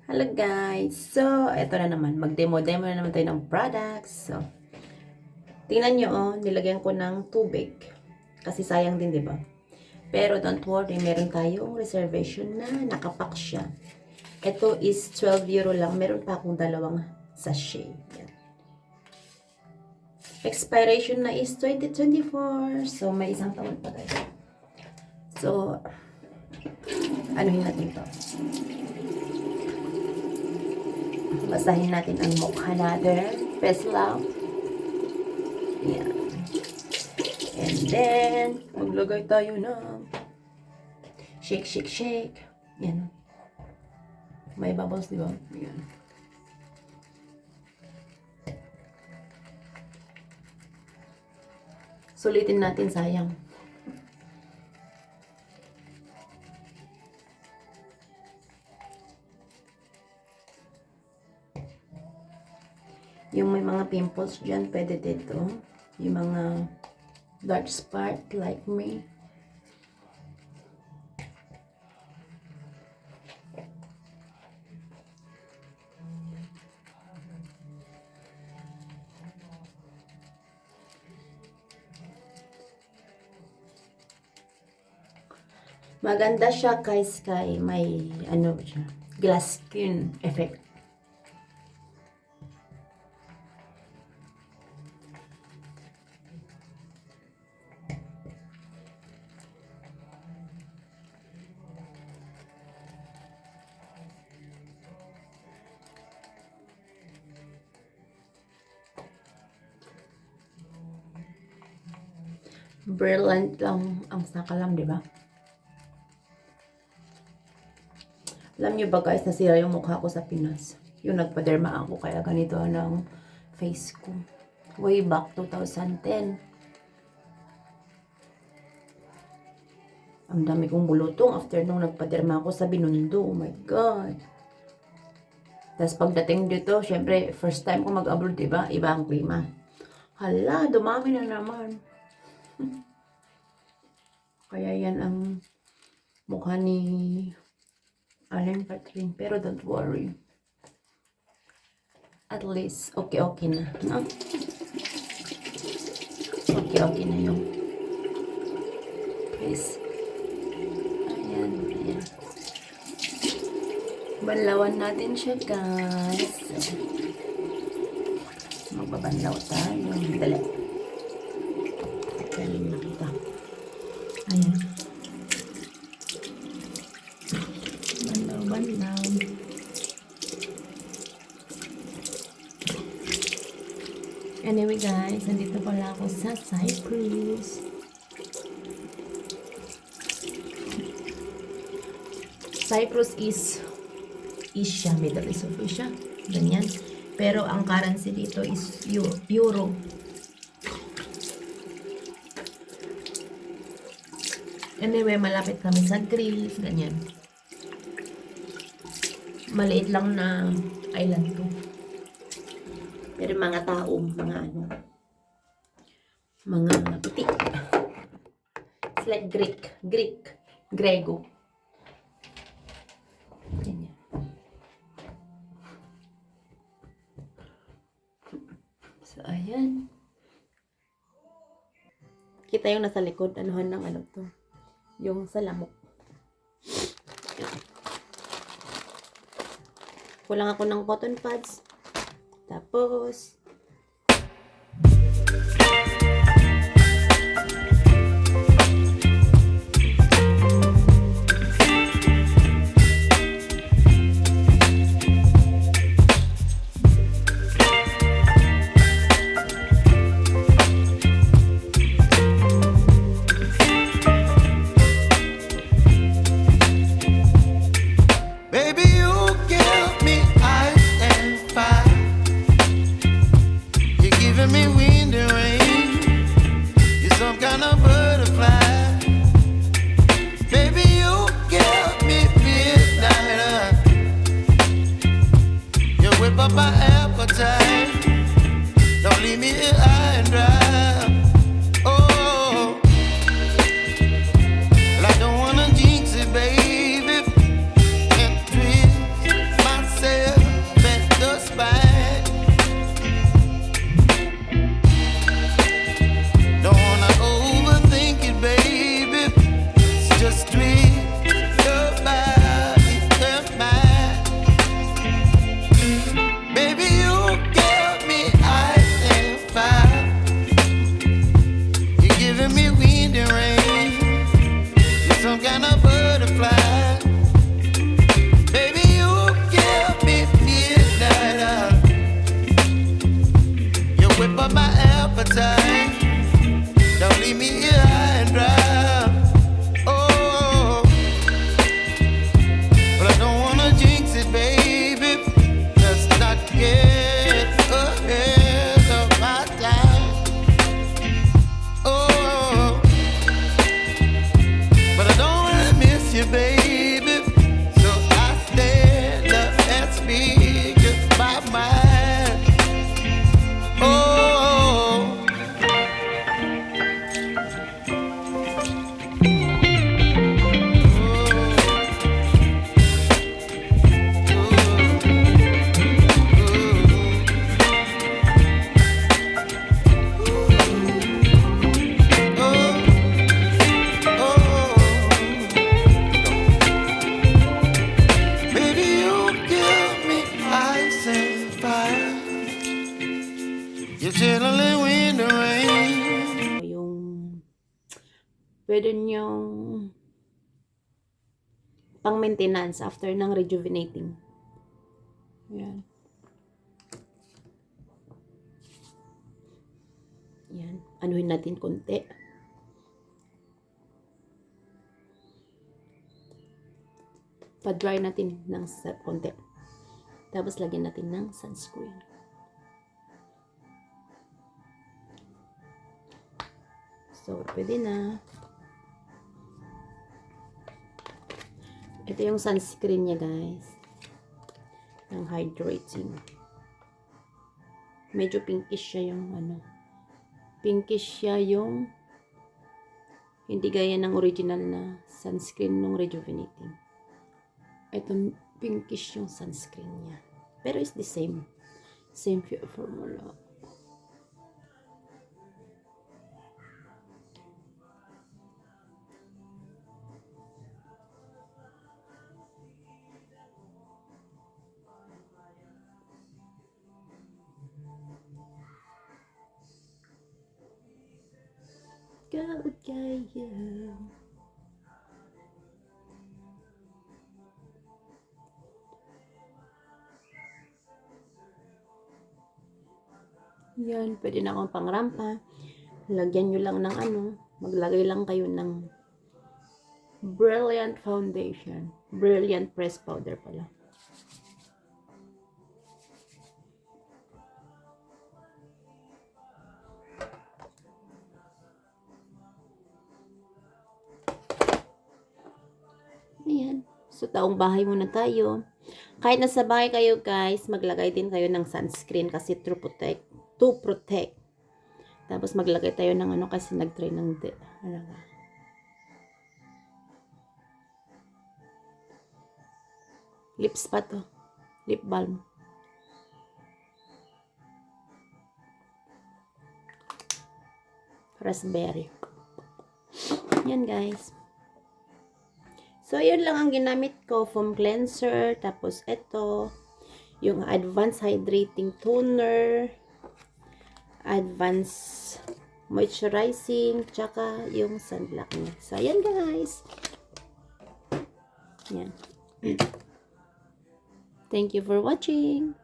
Hello guys! So, eto na naman. Mag-demo-demo na naman tayo ng products. So, tingnan nyo nilagyan ko ng tubig. Kasi sayang din, di ba? Pero don't worry, meron tayong reservation na nakapack siya. Ito is 12 euro lang. Meron pa akong dalawang sachet. Yan. Expiration na is 2024. So, may isang taon pa tayo. So, anuhin natin to. Basahin natin ang mukha natin. Best love. Yan. And then, maglagay tayo ng shake, shake, shake. Yan. May bubbles, di ba? Yan. Sulitin natin, sayang. Yung may mga pimples dyan, pwede dito. Yung mga dark spot like me. Maganda siya guys, kay may ano siya, glass skin effect. Brilliant lang ang sakalam, di ba? Alam niyo ba guys, nasira yung mukha ko sa Pinas. Yung nagpa-derma ako, kaya ganito ng face ko. Way back 2010. Ang dami kong bulutong after nung nagpa-derma ako sa Binondo. Oh my God. Tapos pagdating dito, syempre, first time ko mag-abroad, diba? Iba ang klima. Hala, dumami na naman. Kaya yan ang mukha ni Aling Catherine. Pero don't worry. At least, okay na. No? Okay na yung face. Ayan. Banlawan natin siya, guys. Magbabanlaw tayo. Dali. Dali nakita. Ayan. Banlaw. Anyway guys, nandito pala ako sa Cyprus. Cyprus is Asia, Middle East of Asia. Ganyan. Pero ang currency dito is Euro. Anyway, malapit kami sa Greece. Ganyan. Maliit lang na island to. Pero mga tao, mga puti. It's like Grego. Ganyan. So, ayan. Kita yung nasa likod, anuhan ng ano to. Yung sa lamok. Kulang ako ng cotton pads. Tapos, me wind and rain. You're some kind of butterfly. Baby, you give me midnight. You whip up my appetite. Don't leave me here high and dry. Oh, well, I don't wanna jinx it, baby, and twist myself. pwede nyong pang maintenance after ng rejuvenating. Yan. Yan. Anuhin natin konti. Pa-dry natin ng konti. Tapos lagyan natin ng sunscreen. So, pwede na. Ito yung sunscreen niya, guys. Ang hydrating. Medyo pinkish siya yung pinkish siya yung hindi gaya ng original na sunscreen ng rejuvenating. Ito pinkish yung sunscreen niya. Pero it's the same. Same formula. Kaya. Yan, pwede na akong pangrampa. Lagyan nyo lang ng maglagay lang kayo ng Brilliant Foundation. Brilliant Press Powder pala. Ayan. So, taong bahay muna tayo. Kahit nasa bahay kayo, guys, maglagay din kayo ng sunscreen kasi to protect. Tapos, maglagay tayo ng kasi nag-try ng lips pa to. Lip balm. Raspberry. Yan, guys. So, yun lang ang ginamit ko. Foam cleanser. Tapos, ito. Yung advanced hydrating toner. Advanced moisturizing. Tsaka yung sunblock niya. So, yan, guys. Yan. Thank you for watching.